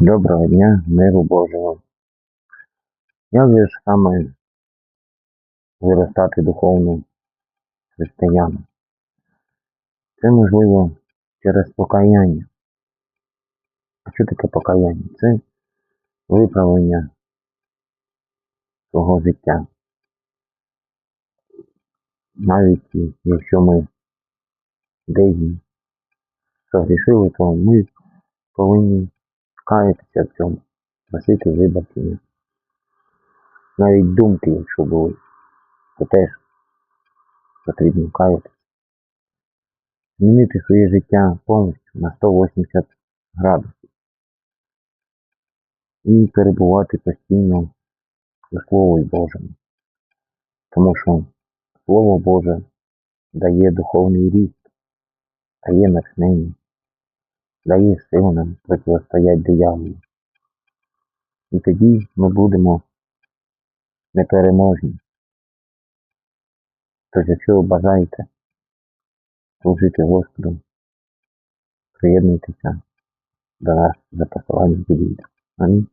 Доброго дня, миру Божого. Як же ж саме виростати духовно християнам? Це можливо через покаяння. А що таке покаяння? Це виправлення свого життя. Навіть якщо ми десь согрішили, то ми повинні каятися в цьому, просити вибачення. Навіть думки, якщо були, то теж потрібно каятися. Змінити своє життя повністю на 180 градусів. І перебувати постійно у Слові Божому. Тому що Слово Боже дає духовний ріст, дає натхнення, дає силу нам протистояти дияволу. І тоді ми будемо непереможні. Тож, якщо ви бажаєте служити Господу, приєднуйтеся до нас за посиланням під відео. Амінь.